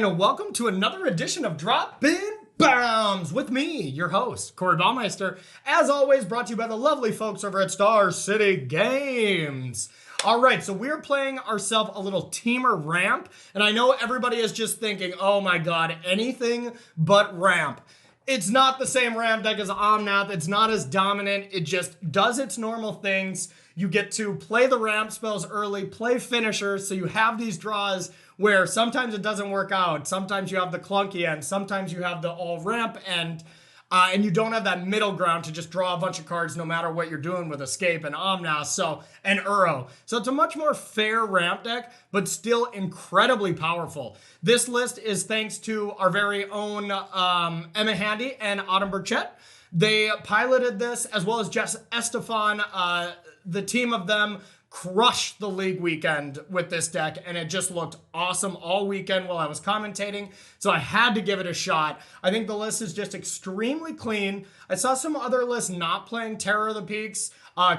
and welcome to another edition of Droppin Baums with me, your host, Corey Baumeister. As always, brought to you by the lovely folks over at Star City Games. All right, so we're playing ourselves a little Temur ramp, and I know everybody is just thinking, oh my god, anything but ramp. It's not the same ramp deck as Omnath. It's not as dominant. It just does its normal things. You get to play the ramp spells early, play finishers, so you have these draws where sometimes it doesn't work out. Sometimes you have the clunky end. Sometimes you have the all ramp end. And you don't have that middle ground to just draw a bunch of cards no matter what you're doing with Escape and Omnath and Uro. So it's a much more fair ramp deck, but still incredibly powerful. This list is thanks to our very own Emma Handy and Autumn Burchett. They piloted this, as well as Jess Estefan. The team of them crushed the league weekend with this deck, and it just looked awesome all weekend while I was commentating, so I had to give it a shot. I think the list is just extremely clean. I saw some other lists not playing Terror of the Peaks,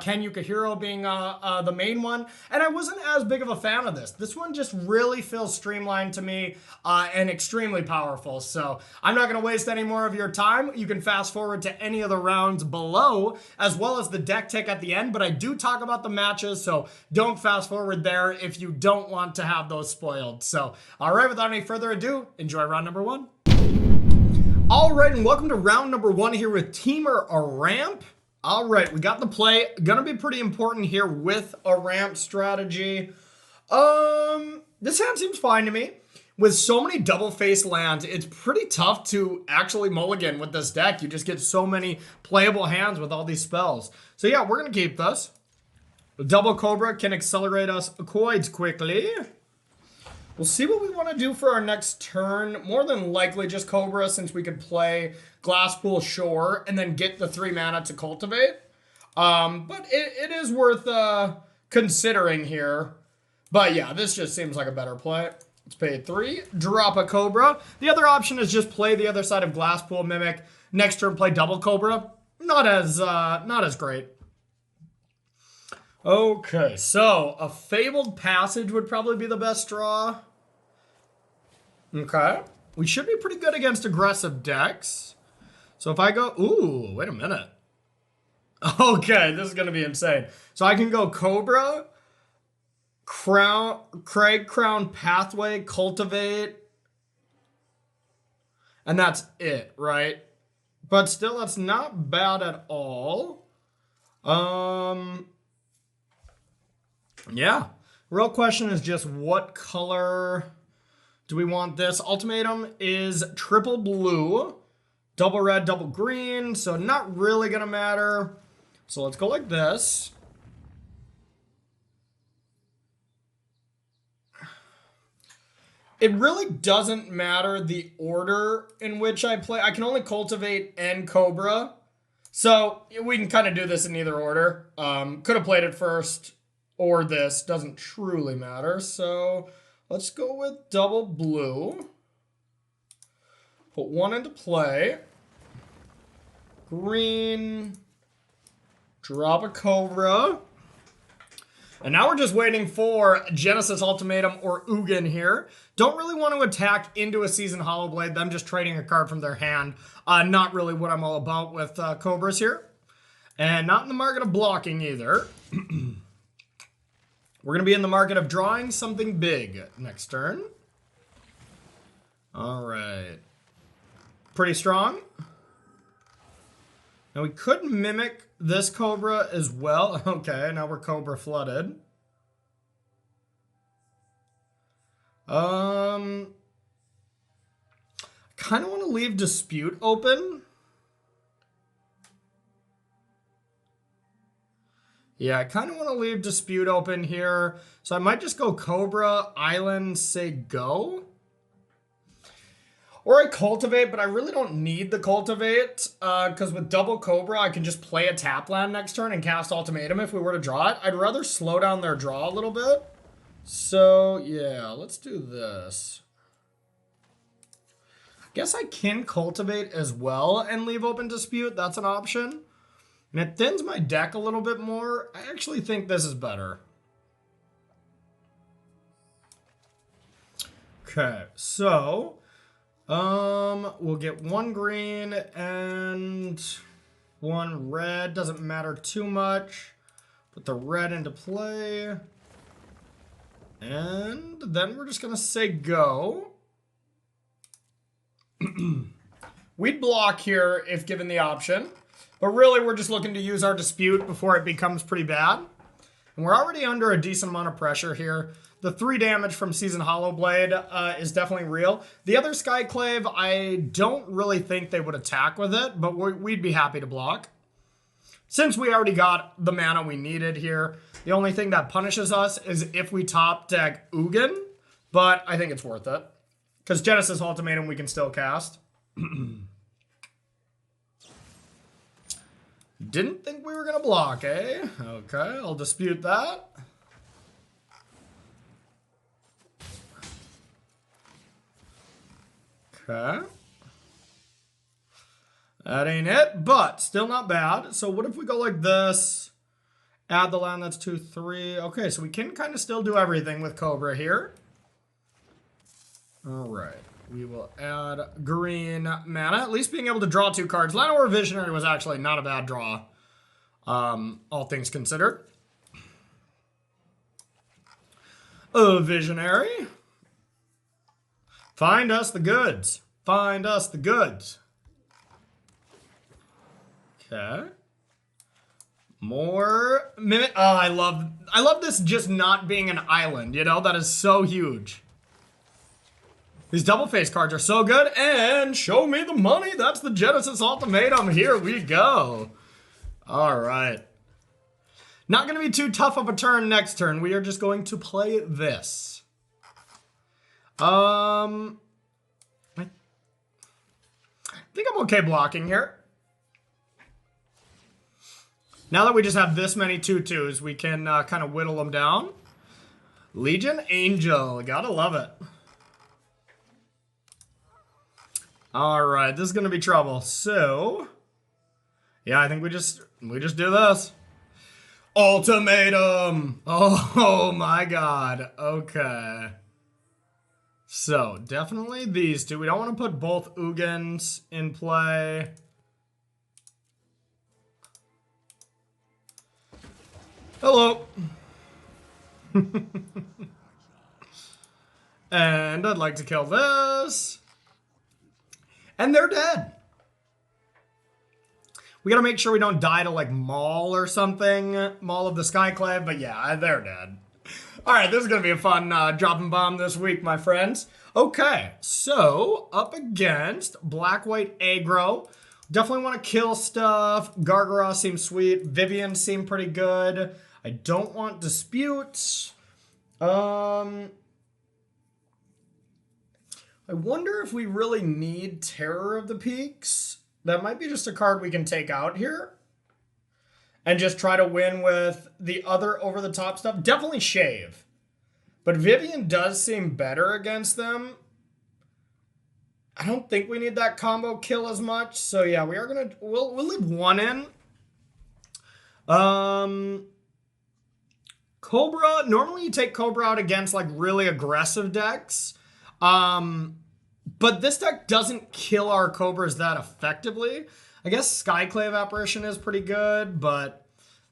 Ken Yukihiro being the main one, and I wasn't as big of a fan of this. This one just really feels streamlined to me and extremely powerful, so I'm not going to waste any more of your time. You can fast forward to any of the rounds below, as well as the deck tick at the end, but I do talk about the matches, so don't fast forward there if you don't want to have those spoiled. So, all right, without any further ado, enjoy round number one. All right, and welcome to round number one here with Temur a ramp. All right, we got the play. Gonna be pretty important here with a ramp strategy. This hand seems fine to me. With so many double-faced lands, it's pretty tough to actually mulligan with this deck. You just get so many playable hands with all these spells. So yeah, we're gonna keep this. The double Cobra can accelerate us quite quickly. We'll see what we want to do for our next turn. More than likely just Cobra, since we could play Glasspool Shore and then get the 3 mana to cultivate. But it is worth considering here. But yeah, this just seems like a better play. Let's pay 3, drop a Cobra. The other option is just play the other side of Glasspool Mimic. Next turn, play double Cobra. Not as great. Okay, so a Fabled Passage would probably be the best draw. Okay. We should be pretty good against aggressive decks. So if I go... Ooh, wait a minute. Okay, this is going to be insane. So I can go Cobra, Crag Crown Pathway, Cultivate, and that's it, right? But still, that's not bad at all. Yeah. Real question is just what color do we want this? Ultimatum is triple blue, double red, double green, so not really gonna matter. So let's go like this. It really doesn't matter the order in which I play. I can only cultivate and Cobra. So we can kind of do this in either order. Could have played it first or this, doesn't truly matter. So let's go with double blue. Put 1 into play. Green. Drop a Cobra. And now we're just waiting for Genesis Ultimatum or Ugin here. Don't really want to attack into a Seasoned Hollowblade. Them just trading a card from their hand. Not really what I'm all about with Cobras here. And not in the market of blocking either. We're going to be in the market of drawing something big next turn. All right. Pretty strong. Now we could mimic this Cobra as well. Okay, now we're Cobra flooded. Kind of want to leave Dispute open. Yeah, I kind of want to leave Dispute open here. So I might just go Cobra, Island, say go. Or I Cultivate, but I really don't need the Cultivate. Because with double Cobra, I can just play a tap land next turn and cast Ultimatum if we were to draw it. I'd rather slow down their draw a little bit. So, yeah, let's do this. I guess I can Cultivate as well and leave open Dispute. That's an option. And it thins my deck a little bit more. I actually think this is better. Okay, so we'll get one green and one red. Doesn't matter too much. Put the red into play. And then we're just gonna say go. We'd block here if given the option, but really we're just looking to use our dispute before it becomes pretty bad. And we're already under a decent amount of pressure here. The 3 damage from Season Hollowblade is definitely real. The other Skyclave, I don't really think they would attack with it, but we'd be happy to block. Since we already got the mana we needed here, the only thing that punishes us is if we top deck Ugin, but I think it's worth it. Because Genesis Ultimatum we can still cast. Didn't think we were going to block, eh? Okay, I'll dispute that. Okay. That ain't it, but still not bad. So what if we go like this? Add the land, that's 2, 3. Okay, so we can kind of still do everything with Cobra here. All right. We will add green mana. At least being able to draw 2 cards. Llanowar Visionary was actually not a bad draw. All things considered. A Visionary. Find us the goods. Find us the goods. Okay. More Mimic. Oh, I love this just not being an island, you know? That is so huge. These double face cards are so good, and show me the money. That's the Genesis Ultimatum. Here we go. All right. Not going to be too tough of a turn next turn. We are just going to play this. I think I'm okay blocking here. Now that we just have this many 2/2s, we can kind of whittle them down. Legion Angel. Gotta love it. All right, this is gonna be trouble. So, yeah, I think we just do this. Ultimatum. Oh my God. Okay. So definitely these two. We don't want to put both Ugins in play. Hello. And I'd like to kill this. And they're dead. We gotta make sure we don't die to like Maul or something. Maul of the Skyclave, but yeah, they're dead. All right, this is gonna be a fun dropping bomb this week, my friends. Okay, so up against Black-White Aggro. Definitely want to kill stuff. Gargaroth seems sweet. Vivian seemed pretty good. I don't want disputes. I wonder if we really need Terror of the Peaks. That might be just a card we can take out here. And just try to win with the other over-the-top stuff. Definitely Shave. But Vivian does seem better against them. I don't think we need that combo kill as much. So yeah, we are going to... We'll leave one in. Cobra. Normally you take Cobra out against like really aggressive decks. But this deck doesn't kill our Cobras that effectively. I guess Skyclave Apparition is pretty good, but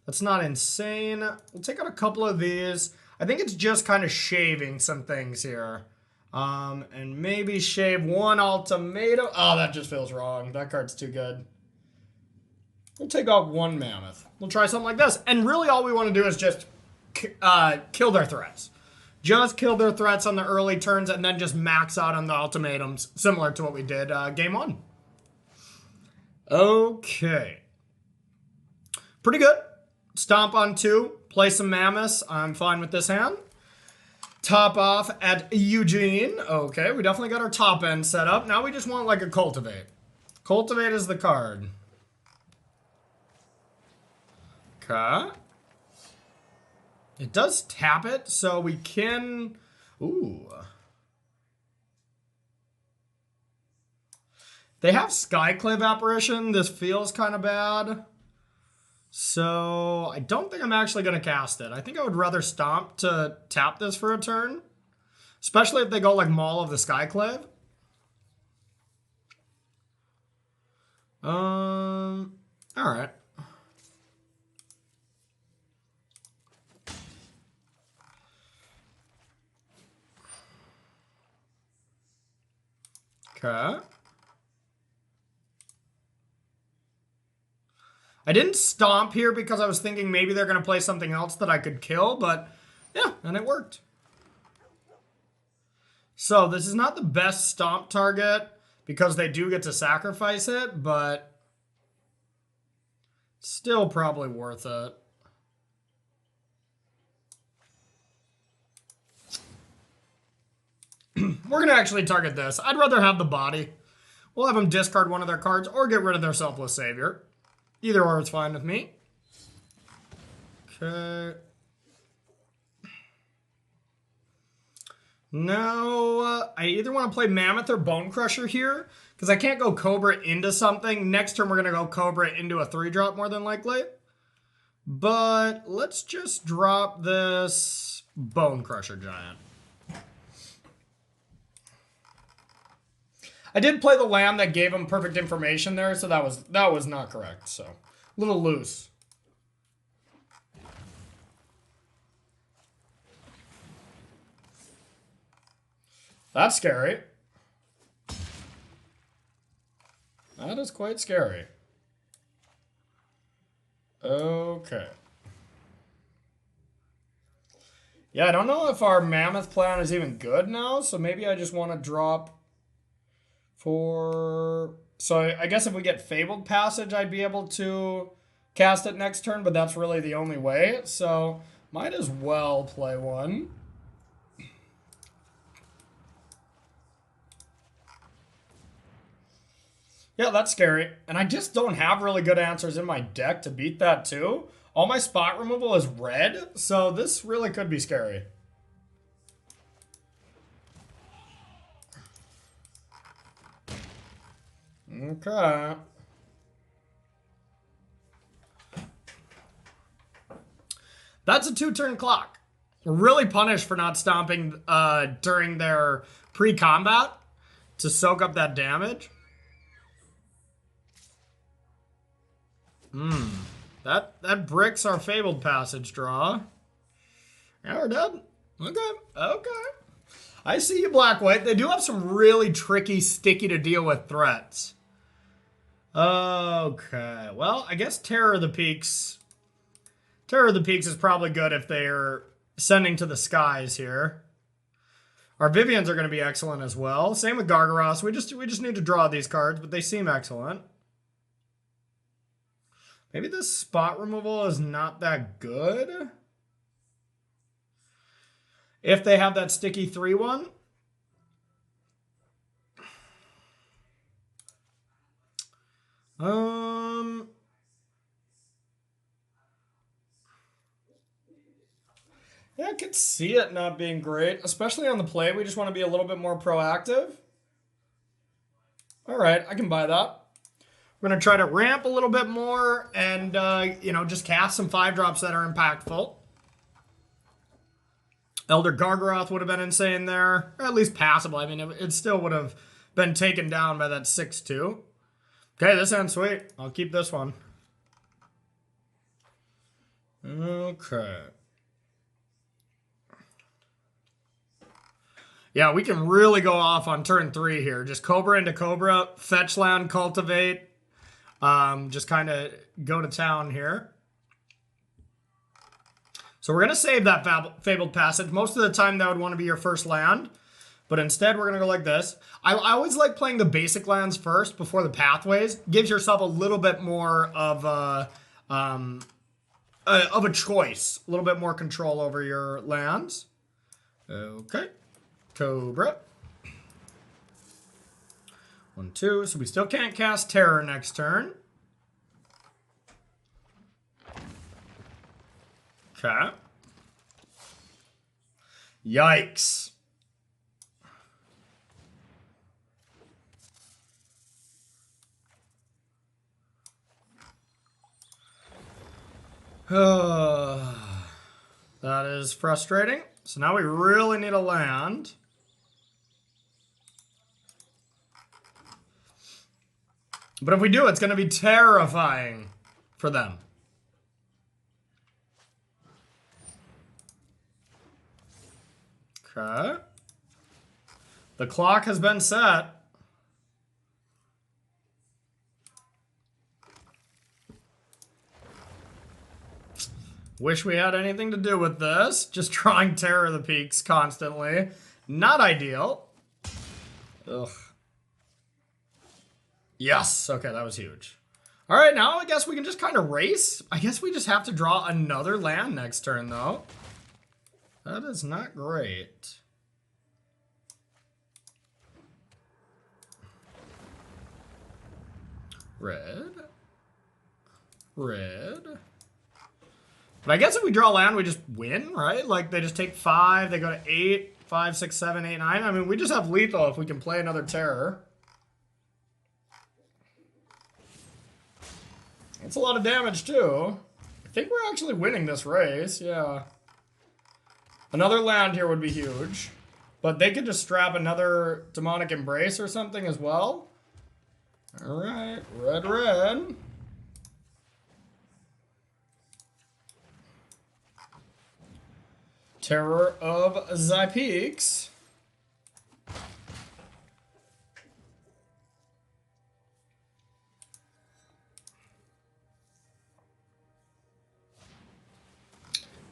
that's not insane. We'll take out a couple of these. I think it's just kind of shaving some things here. And maybe shave one Ultimatum. Oh, that just feels wrong. That card's too good. We'll take out one Mammoth. We'll try something like this. And really all we want to do is just kill their threats. Just kill their threats on the early turns and then just max out on the ultimatums, similar to what we did game 1. Okay. Pretty good. Stomp on 2. Play some Mammoths. I'm fine with this hand. Top off at Eugene. Okay, we definitely got our top end set up. Now we just want like a Cultivate. Cultivate is the card. Okay. It does tap it, so we can... Ooh. They have Skyclave Apparition. This feels kind of bad. So I don't think I'm actually going to cast it. I think I would rather Stomp to tap this for a turn. Especially if they go like Maul of the Skyclave. Alright. Okay. I didn't stomp here because I was thinking maybe they're going to play something else that I could kill, but yeah, and it worked. So this is not the best stomp target because they do get to sacrifice it, but still probably worth it. We're going to actually target this. I'd rather have the body. We'll have them discard one of their cards or get rid of their Selfless Savior. Either or is fine with me. Okay. Now, I either want to play Mammoth or Bone Crusher here, because I can't go Cobra into something. Next turn, we're going to go Cobra into a 3-drop, more than likely. But let's just drop this Bone Crusher Giant. I did play the land that gave him perfect information there, so that was not correct. So, a little loose. That's scary. That is quite scary. Okay. Yeah, I don't know if our Mammoth plan is even good now, so maybe I just want to drop for... So I guess if we get Fabled Passage, I'd be able to cast it next turn, but that's really the only way. So might as well play one. Yeah, that's scary. And I just don't have really good answers in my deck to beat that too. All my spot removal is red, so this really could be scary. Okay. That's a 2-turn clock. We're really punished for not stomping during their pre-combat to soak up that damage. That bricks our Fabled Passage draw. Yeah, we're dead. Okay. I see you, Black-White. They do have some really tricky, sticky to deal with threats. Okay, well, I guess Terror of the Peaks. Terror of the Peaks is probably good if they're sending to the skies here. Our Vivians are going to be excellent as well. Same with Gargaros. We just need to draw these cards, but they seem excellent. Maybe this spot removal is not that good. If they have that sticky 3-1. Yeah, I could see it not being great, especially on the play. We just want to be a little bit more proactive. All right, I can buy that. We're going to try to ramp a little bit more and, just cast some 5-drops that are impactful. Elder Gargaroth would have been insane there, or at least passable. I mean, it still would have been taken down by that 6-2. Okay, this hand's sweet. I'll keep this one. Okay. Yeah, we can really go off on turn 3 here. Just Cobra into Cobra, fetch land, cultivate. Just kind of go to town here. So we're going to save that Fabled Passage. Most of the time that would want to be your first land. But instead we're going to go like this. I always like playing the basic lands first before the pathways. Gives yourself a little bit more of a choice. A little bit more control over your lands. Okay. Cobra. 1, 2. So we still can't cast Terror next turn. Okay. Yikes. That is frustrating. So now we really need a land. But if we do, it's going to be terrifying for them. Okay. The clock has been set. Wish we had anything to do with this. Just drawing Terror of the Peaks constantly. Not ideal. Ugh. Yes. Okay, that was huge. All right, now I guess we can just kind of race. I guess we just have to draw another land next turn, though. That is not great. Red. Red. But I guess if we draw land, we just win, right? Like, they just take 5, they go to 8, 5, 6, 7, 8, 9. I mean, we just have lethal if we can play another terror. That's a lot of damage, too. I think we're actually winning this race, yeah. Another land here would be huge. But they could just strap another Demonic Embrace or something as well. Alright, red, red. Terror of the Peaks.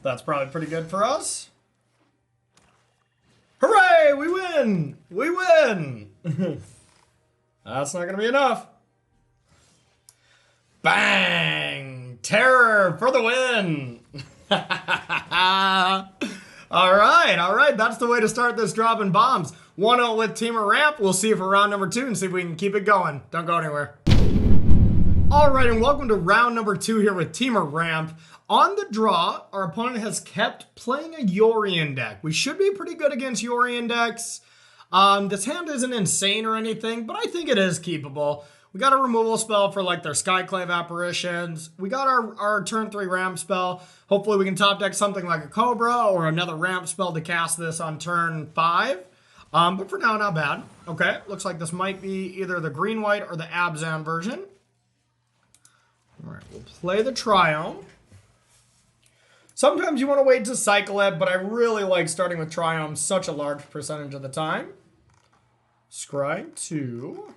That's probably pretty good for us. Hooray! We win! We win! That's not going to be enough. Bang! Terror for the win! All right. That's the way to start this Droppin Bombs. 1-0 with Temur Ramp. We'll see you for round number 2 and see if we can keep it going. Don't go anywhere. All right, and welcome to round number 2 here with Temur Ramp. On the draw, our opponent has kept playing a Yorion deck. We should be pretty good against Yorion decks. This hand isn't insane or anything, but I think it is keepable. We got a removal spell for like their Skyclave Apparitions. We got our turn 3 ramp spell. Hopefully we can top deck something like a Cobra or another ramp spell to cast this on turn 5. But for now, not bad. Okay, looks like this might be either the green-white or the Abzan version. All right, we'll play the Triome. Sometimes you want to wait to cycle it, but I really like starting with Triome such a large percentage of the time. Scry 2.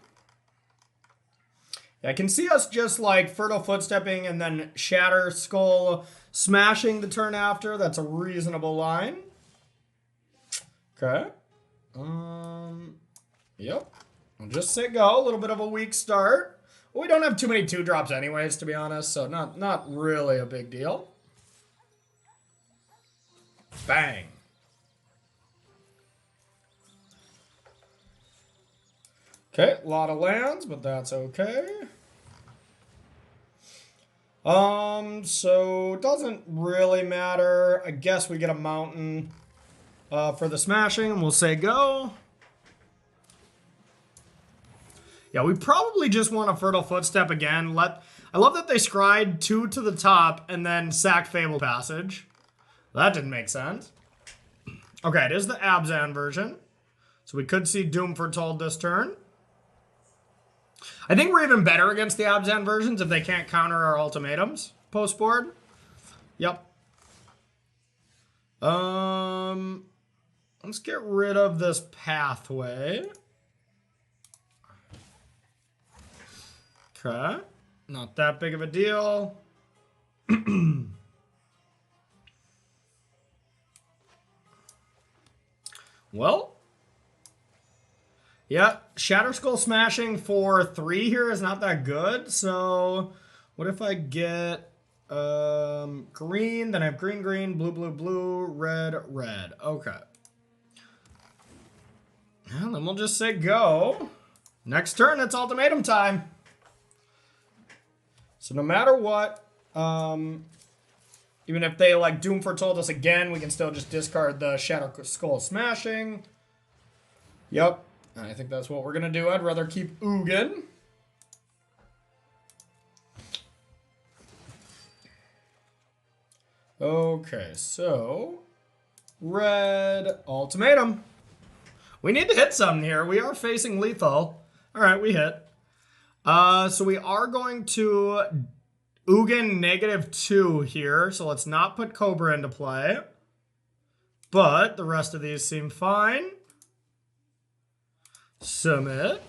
I can see us just like Fertile Footstepping and then Shatter Skull smashing the turn after. That's a reasonable line. Okay. Yep. We'll just say go. A little bit of a weak start. We don't have too many 2-drops anyways, to be honest, so not really a big deal. Bang. Okay, a lot of lands, but that's okay. So it doesn't really matter. I guess we get a mountain for the smashing, and we'll say go. Yeah, we probably just want a Fertile Footstep again. I love that they scried 2 to the top and then sacked Fable Passage. That didn't make sense. Okay, it is the Abzan version. So we could see Doom Foretold this turn. I think we're even better against the Abzan versions if they can't counter our ultimatums post-board. Yep. Let's get rid of this pathway. Okay. Not that big of a deal. Well, yeah, Shatter Skull smashing for 3 here is not that good. So what if I get green, then I have green, green, blue, blue, blue, red, red. Okay. And then we'll just say go. Next turn, it's ultimatum time. So no matter what, even if they like Doom Foretold us again, we can still just discard the Shatter Skull smashing. Yep. I think that's what we're going to do. I'd rather keep Ugin. Okay, so red ultimatum. We need to hit something here. We are facing lethal. All right, we hit. So we are going to Ugin -2 here. So let's not put Cobra into play. But the rest of these seem fine. Submit.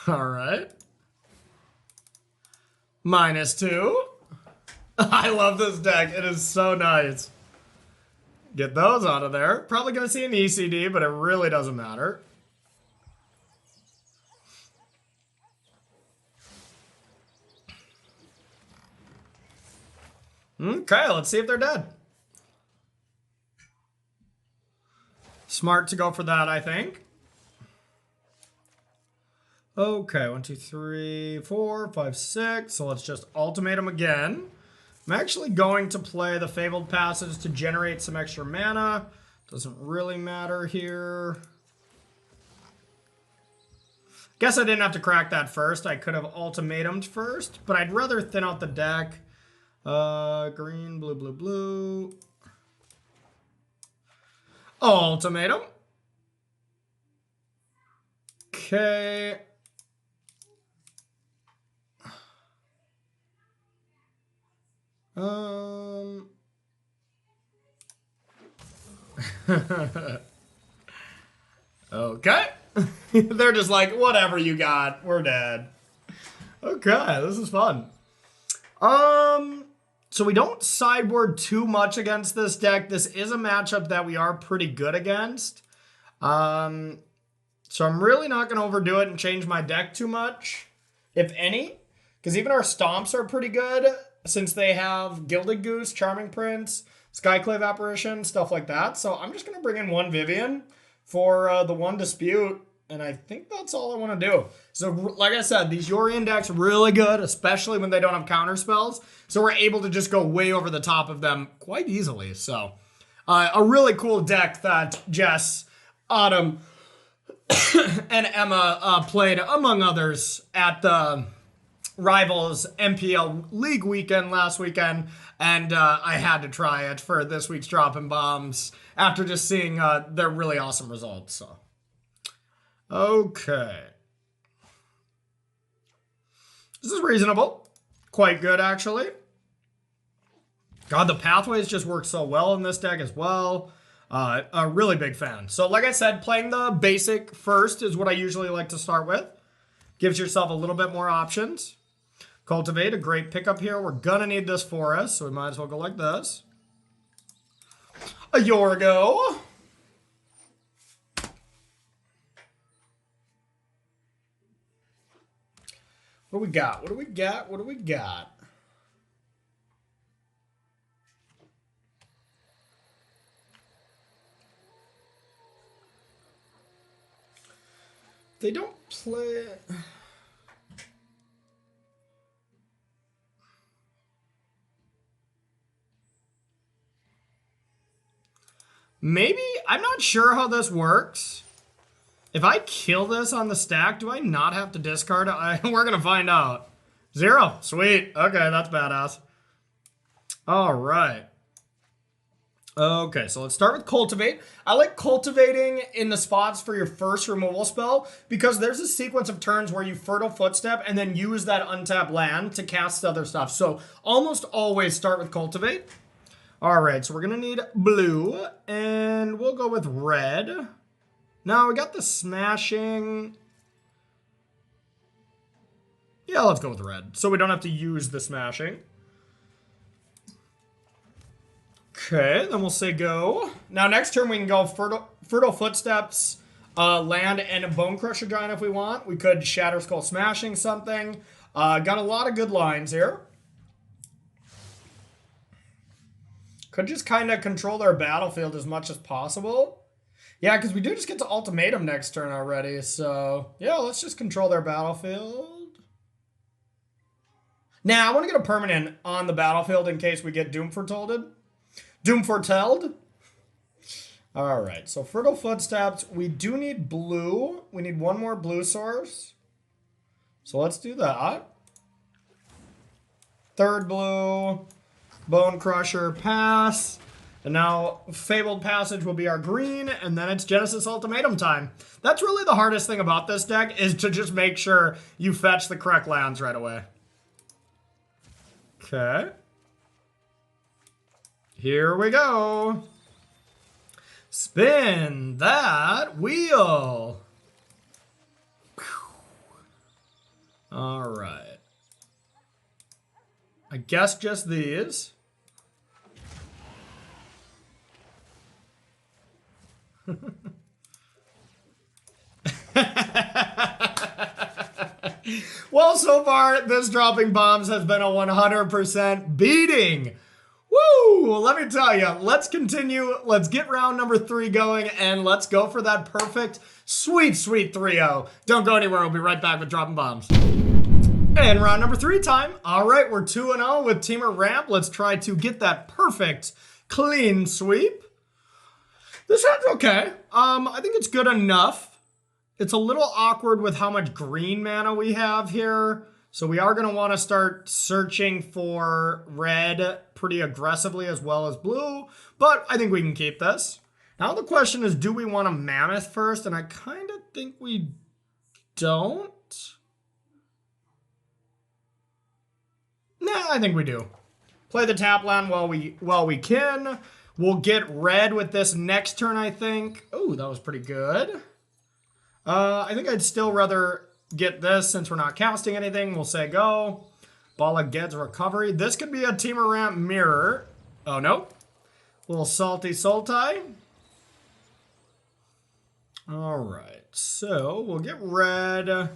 All right. -2. I love this deck. It is so nice. Get those out of there. Probably going to see an ECD, but it really doesn't matter. Okay, let's see if they're dead. Smart to go for that, I think. Okay, 1, 2, 3, 4, 5, 6. So let's just ultimatum again. I'm actually going to play the Fabled Passage to generate some extra mana. Doesn't really matter here. Guess I didn't have to crack that first. I could have ultimatumed first, but I'd rather thin out the deck. Green, blue, blue, blue. Ultimatum. Okay. Okay. They're just like, whatever you got, we're dead. Okay, this is fun. So we don't sideboard too much against this deck. This is a matchup that we are pretty good against. So I'm really not going to overdo it and change my deck too much, if any. Because even our Stomps are pretty good, since they have Gilded Goose, Charming Prince, Skyclave Apparition, stuff like that. So I'm just going to bring in one Vivian for the one Dispute, and I think that's all I want to do. So like I said, these Yorion decks are really good, especially when they don't have counter spells. So we're able to just go way over the top of them quite easily. So a really cool deck that Jess, Autumn, and Emma played, among others, at the Rivals MPL League weekend last weekend, and I had to try it for this week's Droppin Bombs after just seeing their really awesome results. So, okay, this is reasonable, quite good actually. God, the pathways just work so well in this deck as well. A really big fan. So, like I said, playing the basic first is what I usually like to start with. Gives yourself a little bit more options. Cultivate, a great pickup here. We're gonna need this for us, so we might as well go like this. A Yorgo. What do we got? What do we got? What do we got? They don't play... Maybe, I'm not sure how this works. If I kill this on the stack, do I not have to discard it? We're going to find out. 0. Sweet. Okay, that's badass. All right. Okay, so let's start with Cultivate. I like cultivating in the spots for your first removal spell because there's a sequence of turns where you Fertile Footstep and then use that untapped land to cast other stuff. So almost always start with Cultivate. All right, so we're going to need blue, and we'll go with red. Now, we got the smashing. Yeah, let's go with red, so we don't have to use the smashing. Okay, then we'll say go. Now, next turn, we can go Fertile Footsteps, land, and a Bone Crusher Giant if we want. We could Shatter Skull Smashing something. Got a lot of good lines here. Could just kind of control their battlefield as much as possible. Yeah, because we do just get to ultimatum next turn already. So, yeah, let's just control their battlefield. Now, I want to get a permanent on the battlefield in case we get Doom Foretolded. Doom Foretold. All right, so Fertile Footsteps. We do need blue. We need one more blue source. So let's do that. Third blue. Bone Crusher, pass. And now Fabled Passage will be our green, and then it's Genesis Ultimatum time. That's really the hardest thing about this deck, is to just make sure you fetch the correct lands right away. Okay. Here we go. Spin that wheel. All right. I guess just these. Well, so far, this Dropping Bombs has been a 100% beating. Woo! Let me tell you, let's continue. Let's get round number 3 going, and let's go for that perfect, sweet, sweet 3-0. Don't go anywhere. We'll be right back with Dropping Bombs. And round number 3 time. All right, we're 2-0 with Temur Ramp. Let's try to get that perfect, clean sweep. This hand's okay. I think it's good enough. It's a little awkward with how much green mana we have here. So we are going to want to start searching for red pretty aggressively as well as blue. But I think we can keep this. Now the question is, do we want a Mammoth first? And I kind of think we don't. Nah, I think we do. Play the tap land while we can. We'll get red with this next turn, I think. Oh, that was pretty good. I think I'd still rather get this since we're not casting anything. We'll say go. Bala Ged's Recovery. This could be a Temur Ramp mirror. Oh, no. Little salty Sultai. All right. So we'll get red.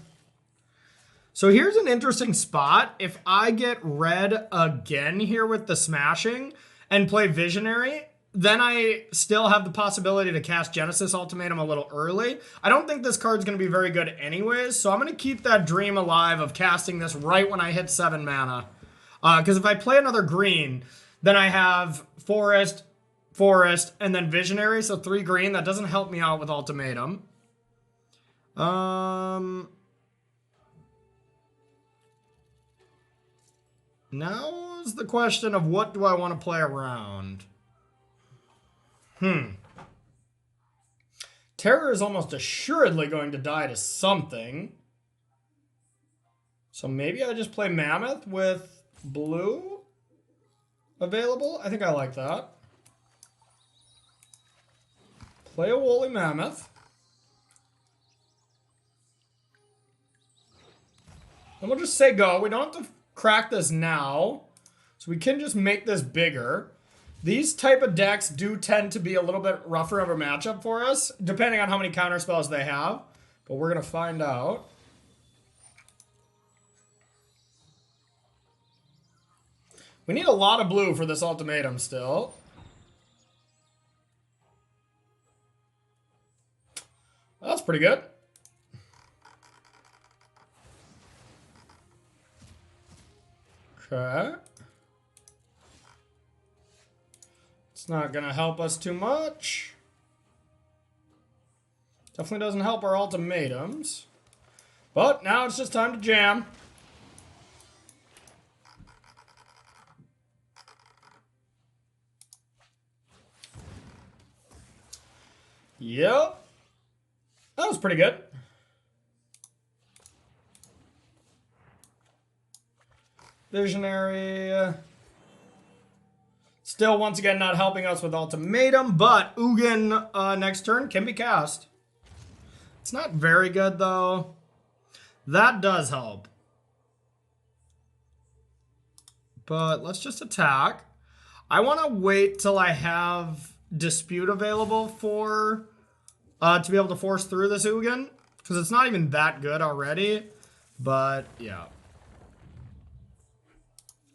So here's an interesting spot. If I get red again here with the smashing and play Visionary, then I still have the possibility to cast Genesis Ultimatum a little early. I don't think this card's going to be very good anyways, so I'm going to keep that dream alive of casting this right when I hit 7 mana. Because if I play another green, then I have Forest, and then Visionary, so 3 green. That doesn't help me out with Ultimatum. Now is the question of what do I want to play around? Terror is almost assuredly going to die to something. So maybe I just play Mammoth with blue available. I think I like that. Play a Woolly Mammoth. And we'll just say go. We don't have to crack this now. So we can just make this bigger. These type of decks do tend to be a little bit rougher of a matchup for us, depending on how many counter spells they have. But we're going to find out. We need a lot of blue for this ultimatum still. That's pretty good. Okay. It's not going to help us too much. Definitely doesn't help our ultimatums. But now it's just time to jam. Yep. That was pretty good. Visionary. Still, once again, not helping us with ultimatum, but Ugin next turn can be cast. It's not very good, though. That does help. But let's just attack. I want to wait till I have Dispute available for to be able to force through this Ugin, because it's not even that good already. But yeah.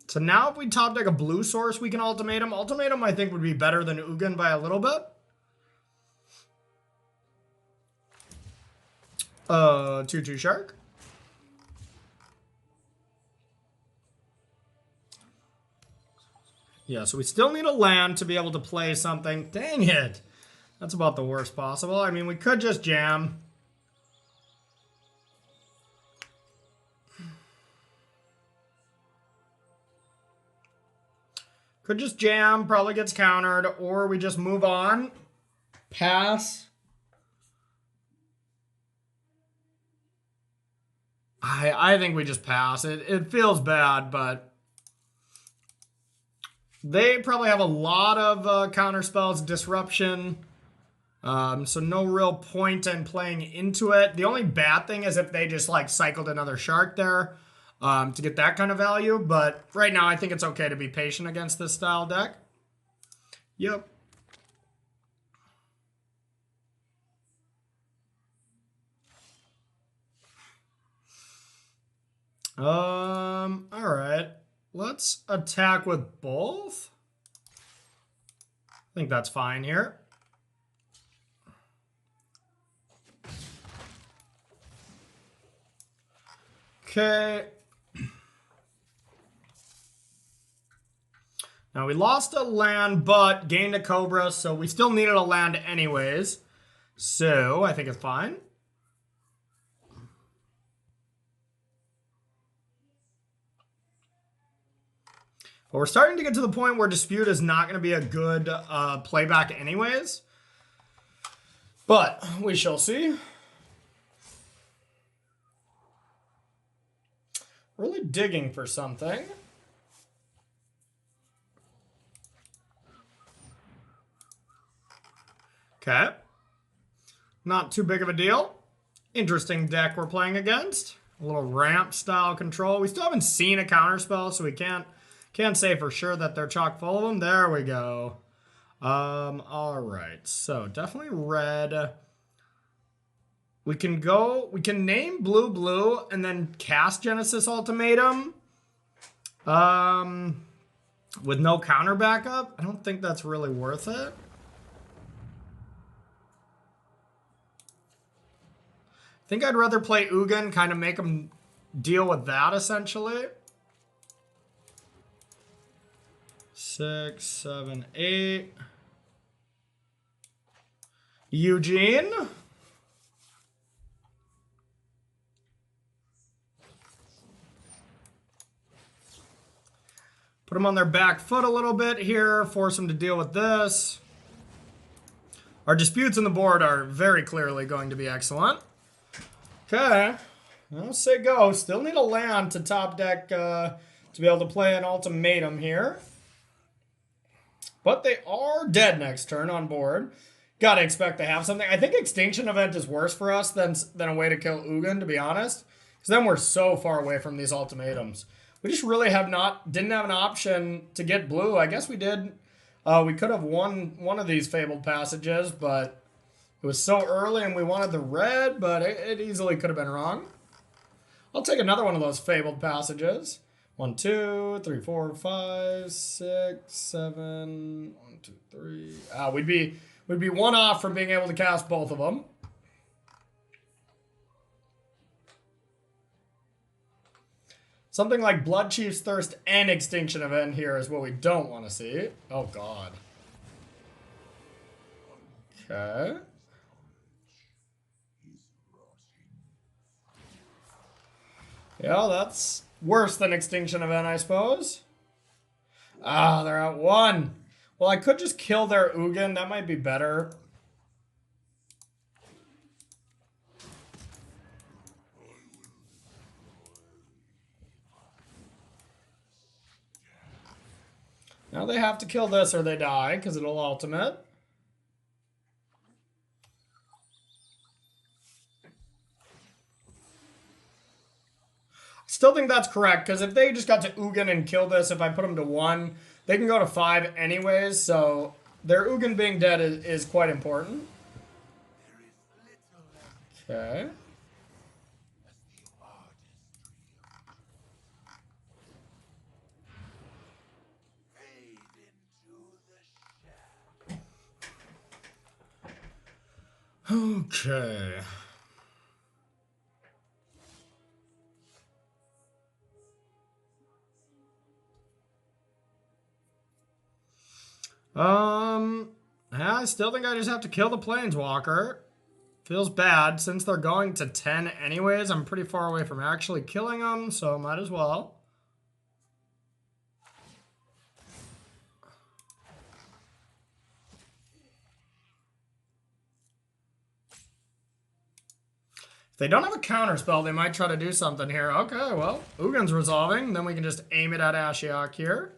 So now if we top deck a blue source, we can ultimatum. Ultimatum, I think, would be better than Ugin by a little bit. 2/2 Shark. Yeah, so we still need a land to be able to play something. Dang it. That's about the worst possible. I mean, we could just jam. Could just jam, probably gets countered, or we just move on. Pass. I think we just pass. It feels bad, but they probably have a lot of counter spells, disruption. So no real point in playing into it. The only bad thing is if they just like cycled another shark there to get that kind of value. But right now I think it's okay to be patient against this style deck. Yep. All right. Let's attack with both. I think that's fine here. Okay. Now we lost a land, but gained a Cobra, so we still needed a land anyways. So I think it's fine. But we're starting to get to the point where Dispute is not going to be a good playback anyways. But we shall see. Really digging for something. Okay. Not too big of a deal. Interesting deck we're playing against. A little ramp style control. We still haven't seen a counterspell, so we can't say for sure that they're chock full of them. There we go. All right. So definitely red. We can name blue and then cast Genesis Ultimatum. With no counter backup. I don't think that's really worth it. I think I'd rather play Ugin, kind of make him deal with that essentially. 6, 7, 8. Eugene. Put them on their back foot a little bit here. Force them to deal with this. Our disputes on the board are very clearly going to be excellent. Okay. I'll say go. Still need a land to top deck to be able to play an ultimatum here. But they are dead next turn on board. Gotta expect to have something. I think Extinction Event is worse for us than a way to kill Ugin, to be honest. Because then we're so far away from these ultimatums. We just really didn't have an option to get blue. I guess we did. We could have won one of these Fabled Passages, but it was so early and we wanted the red, but it easily could have been wrong. I'll take another one of those Fabled Passages. 1, 2, 3, 4, 5, 6, 7. 1, 2, 3. We'd be one off from being able to cast both of them. Something like Blood Chief's Thirst and Extinction Event here is what we don't want to see. Oh, God. Okay. Yeah, that's worse than Extinction Event, I suppose. Ah, they're at 1. Well, I could just kill their Ugin. That might be better. Now they have to kill this or they die, because it'll ultimate. Still think that's correct, because if they just got to Ugin and kill this, if I put them to 1, they can go to 5 anyways, so their Ugin being dead is quite important. Okay. Okay. I still think I just have to kill the Planeswalker. Feels bad. Since they're going to 10 anyways, I'm pretty far away from actually killing them, so might as well. they don't have a counter spell, they might try to do something here. Okay, well, Ugin's resolving. Then we can just aim it at Ashiok here.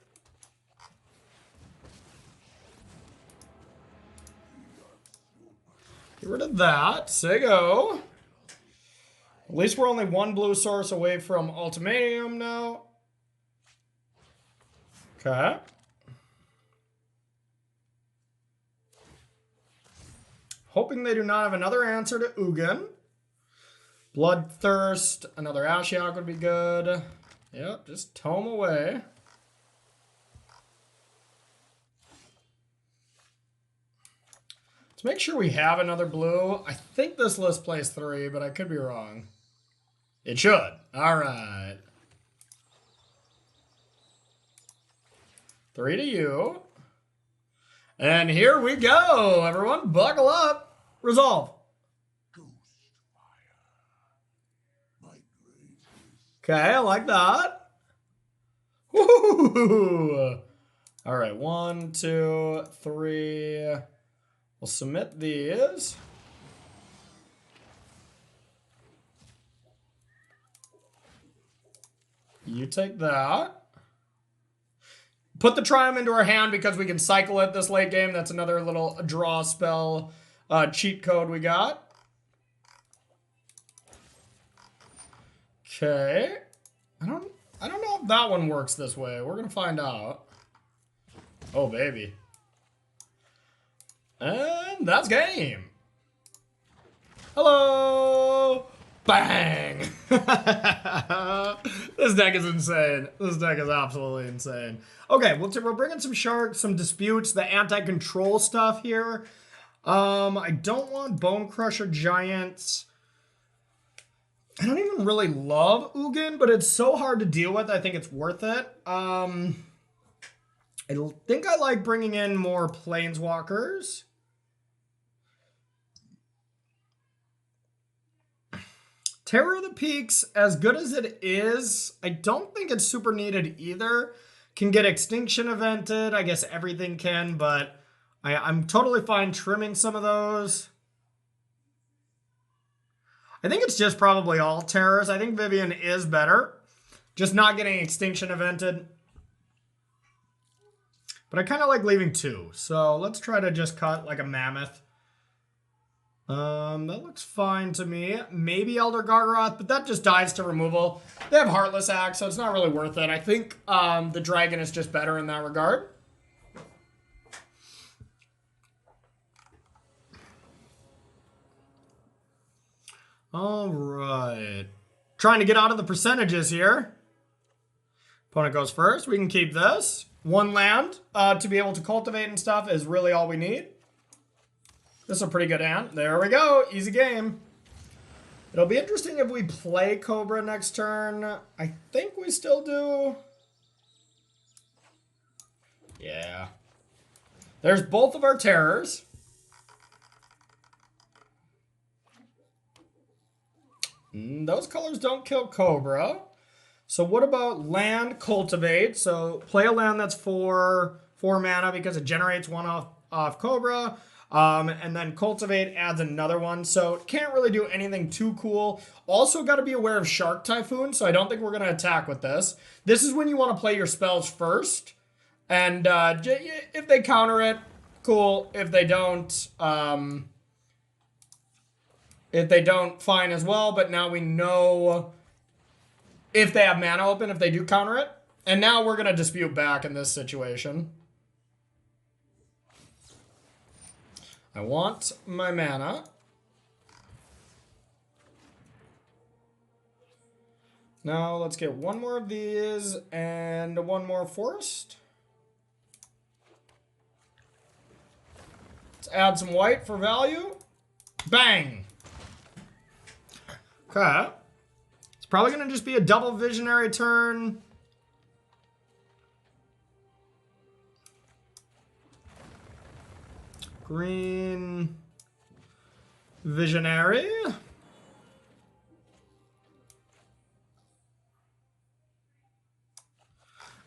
Get rid of that. Sigo. At least we're only one blue source away from Ultimatum now. Okay. Hoping they do not have another answer to Ugin. Bloodthirst, another Ashiok would be good. Yep, just tow him away. Let's make sure we have another blue. I think this list plays 3, but I could be wrong. It should. All right. 3 to you. And here we go, everyone. Buckle up. Resolve. Okay, I like that. Woo! All right, 1, 2, 3. We'll submit these. You take that. Put the Triumph into our hand because we can cycle it this late game. That's another little draw spell cheat code we got. Okay. I don't know if that one works this way. We're gonna find out. Oh baby. And that's game. Hello. Bang. This deck is insane. This deck is absolutely insane. Okay, well, we're bringing some sharks, some disputes, the anti-control stuff here. I don't want Bone Crusher Giants. I don't even really love Ugin, but it's so hard to deal with. I think it's worth it. I think I like bringing in more Planeswalkers. Terror of the Peaks, as good as it is, I don't think it's super needed either. Can get Extinction Evented. I guess everything can, but I'm totally fine trimming some of those. I think it's just probably all terrors. I think Vivian is better. Just not getting Extinction Evented. But I kind of like leaving 2. So let's try to just cut like a mammoth. That looks fine to me. Maybe Elder Gargaroth, but that just dies to removal. They have Heartless Axe, so it's not really worth it. I think the Dragon is just better in that regard. All right. Trying to get out of the percentages here. Opponent goes first. We can keep this. 1 land to be able to cultivate and stuff is really all we need. This is a pretty good hand. There we go. Easy game. It'll be interesting if we play Cobra next turn. I think we still do. Yeah. There's both of our terrors. Those colors don't kill Cobra. So what about land cultivate? So play a land that's 4 mana because it generates 1 off Cobra. And then cultivate adds another one. So can't really do anything too cool. Also got to be aware of Shark Typhoon. So I don't think we're going to attack with this. This is when you want to play your spells first. And if they counter it, cool. If they don't, fine as well. But now we know if they have mana open, if they do counter it. And now we're going to dispute back in this situation. I want my mana. Now let's get 1 more of these and 1 more forest. Let's add some white for value. Bang! Okay. It's probably going to just be a double visionary turn. Green Visionary.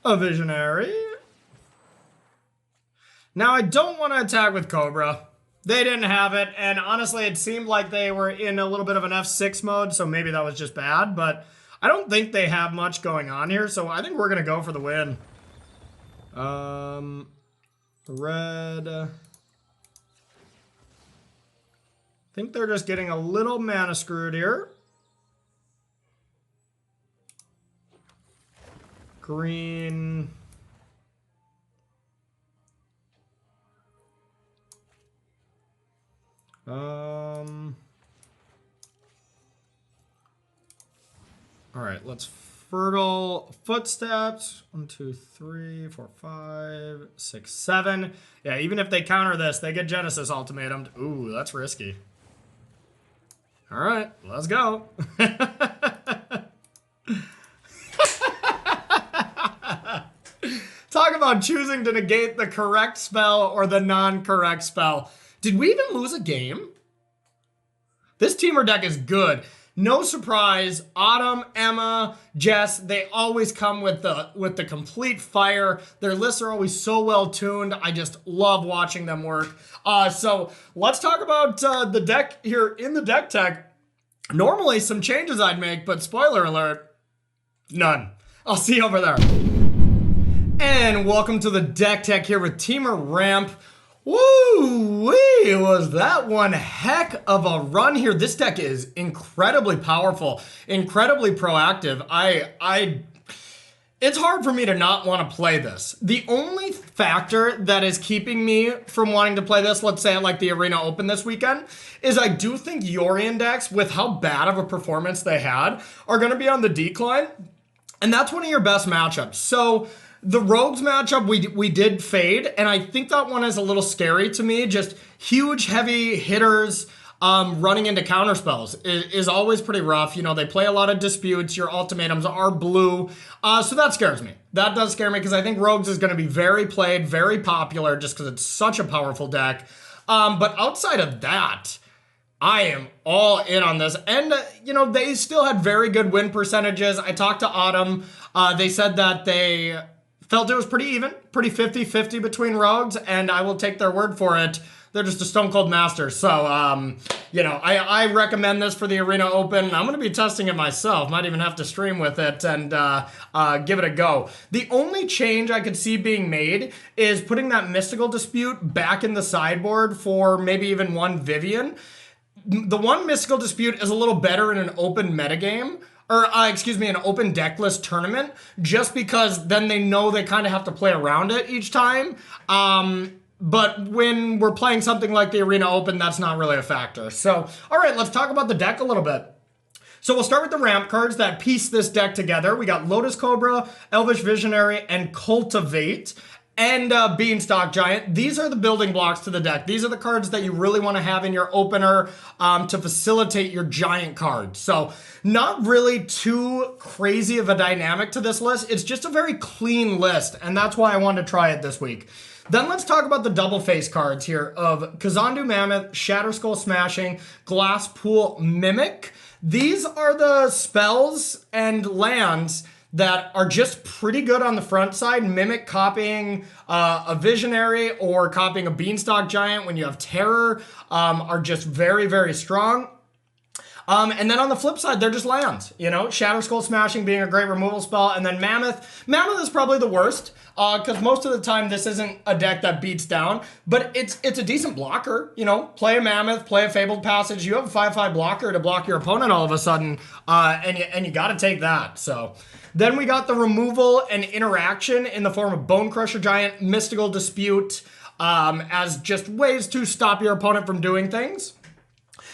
A Visionary. Now I don't want to attack with Cobra. They didn't have it, and honestly, it seemed like they were in a little bit of an F6 mode, so maybe that was just bad, but I don't think they have much going on here, so I think we're going to go for the win. Red. I think they're just getting a little mana screwed here. Green. All right, let's fertile footsteps. 1, 2, 3, 4, 5, 6, 7. Yeah, even if they counter this, they get Genesis ultimatum. Ooh, that's risky. All right, let's go. Talk about choosing to negate the correct spell or the non-correct spell. Did we even lose a game? This Temur deck is good. No surprise, Autumn, Emma, Jess, they always come with the complete fire. Their lists are always so well tuned. I just love watching them work. So let's talk about the deck here in the deck tech. Normally some changes I'd make, but spoiler alert, none. I'll see you over there. And welcome to the deck tech here with Temur Ramp. Woo-wee, was that one heck of a run here. This deck is incredibly powerful, incredibly proactive. It's hard for me to not want to play this. The only factor that is keeping me from wanting to play this, let's say at like the Arena Open this weekend, is I do think Yorion decks, with how bad of a performance they had, are going to be on the decline. And that's one of your best matchups. So the Rogues matchup, we did fade, and I think that one is a little scary to me. Just huge, heavy hitters running into counterspells is always pretty rough. You know, they play a lot of disputes. Your ultimatums are blue. So that scares me. That does scare me because I think Rogues is going to be very played, very popular just because it's such a powerful deck. But outside of that, I am all in on this. And, you know, they still had very good win percentages. I talked to Autumn. They said that they felt it was pretty even, pretty 50-50 between Rogues, and I will take their word for it. They're just a stone cold master. So, you know, I recommend this for the Arena Open. I'm going to be testing it myself. Might even have to stream with it and give it a go. The only change I could see being made is putting that Mystical Dispute back in the sideboard for maybe even one Vivian. The one Mystical Dispute is a little better in an open metagame. Or, excuse me, an open deck list tournament, just because then they know they kind of have to play around it each time. But when we're playing something like the Arena Open, that's not really a factor. So, all right, let's talk about the deck a little bit. So we'll start with the ramp cards that piece this deck together. We got Lotus Cobra, Elvish Visionary, and Cultivate. And Beanstalk Giant. These are the building blocks to the deck. These are the cards that you really want to have in your opener to facilitate your giant cards. So not really too crazy of a dynamic to this list. It's just a very clean list, and that's why I wanted to try it this week. Then let's talk about the double face cards here of Kazandu Mammoth, Shatterskull Smashing, Glass Pool Mimic. These are the spells and lands that are just pretty good on the front side. Mimic copying a Visionary or copying a Beanstalk Giant when you have Terror are just very, very strong. And then on the flip side, they're just lands, you know, Shatterskull Smashing being a great removal spell, and then Mammoth. Mammoth is probably the worst, because most of the time this isn't a deck that beats down, but it's a decent blocker, you know, play a Mammoth, play a Fabled Passage, you have a 5/5 blocker to block your opponent all of a sudden, and you gotta take that, so. Then we got the removal and interaction in the form of Bone Crusher Giant, Mystical Dispute, as just ways to stop your opponent from doing things.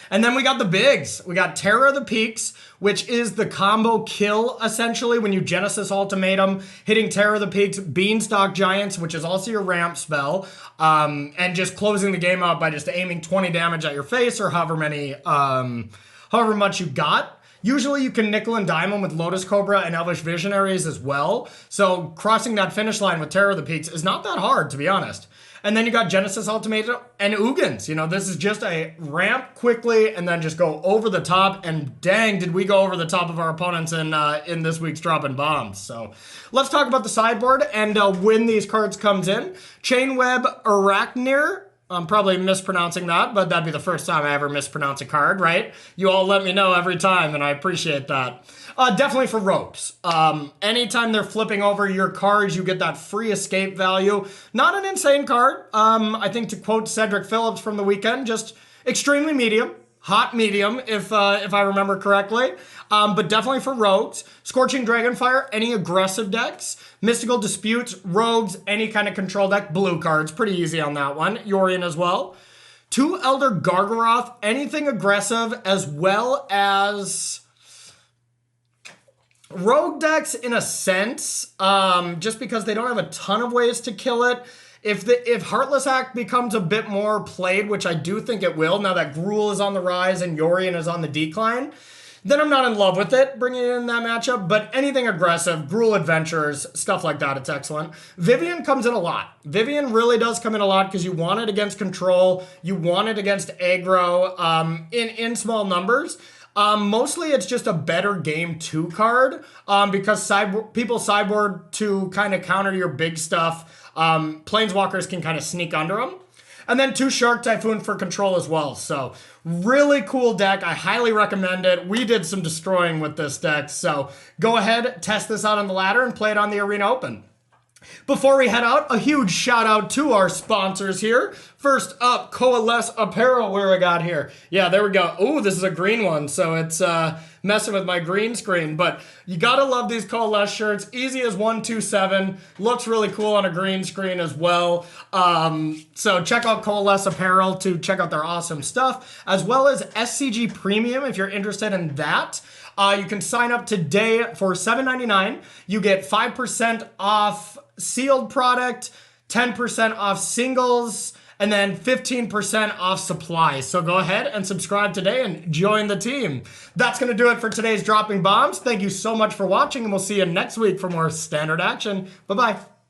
And then we got the bigs. We got Terror of the Peaks, which is the combo kill, essentially, when you Genesis Ultimatum, hitting Terror of the Peaks, Beanstalk Giants, which is also your ramp spell, and just closing the game out by just aiming 20 damage at your face, or however much you got. Usually you can nickel and dime them with Lotus Cobra and Elvish Visionaries as well. So crossing that finish line with Terror of the Peaks is not that hard, to be honest. And then you got Genesis Ultimatum and Ugins. You know, this is just a ramp quickly and then just go over the top. And dang, did we go over the top of our opponents in this week's Droppin Bombs. So let's talk about the sideboard and when these cards comes in. Chainweb Arachnir. I'm probably mispronouncing that, but that'd be the first time I ever mispronounce a card, right? You all let me know every time, and I appreciate that. Definitely for rogues. Anytime they're flipping over your cards, you get that free escape value. Not an insane card. I think to quote Cedric Phillips from the weekend, just extremely medium. Hot medium, if I remember correctly. But definitely for rogues. Scorching Dragonfire, any aggressive decks. Mystical Disputes, rogues, any kind of control deck. Blue cards, pretty easy on that one. Yorion as well. 2 Elder Gargaroth, anything aggressive, as well as rogue decks in a sense, just because they don't have a ton of ways to kill it. If Heartless Act becomes a bit more played, which I do think it will, now that Gruul is on the rise and Yorion is on the decline, then I'm not in love with it, bringing it in that matchup, but anything aggressive, Gruul Adventures, stuff like that, it's excellent. Vivian comes in a lot. Vivian really does come in a lot because you want it against control, you want it against aggro, in small numbers. Mostly it's just a better game 2 card, because people sideboard to kind of counter your big stuff. Planeswalkers can kind of sneak under them. And then 2 Shark Typhoon for control as well. So really cool deck. I highly recommend it. We did some destroying with this deck. So go ahead, test this out on the ladder and play it on the Arena Open. Before we head out, a huge shout out to our sponsors here. First up, Coalesce Apparel. Where I got here? Yeah, there we go. Ooh, this is a green one, so it's messing with my green screen. But you gotta love these Coalesce shirts. Easy as 127. Looks really cool on a green screen as well. So check out Coalesce Apparel to check out their awesome stuff, as well as SCG Premium if you're interested in that. You can sign up today for $7.99. You get 5% off sealed product, 10% off singles, and then 15% off supplies. So go ahead and subscribe today and join the team. That's going to do it for today's Dropping Bombs. Thank you so much for watching, and we'll see you next week for more standard action. Bye-bye.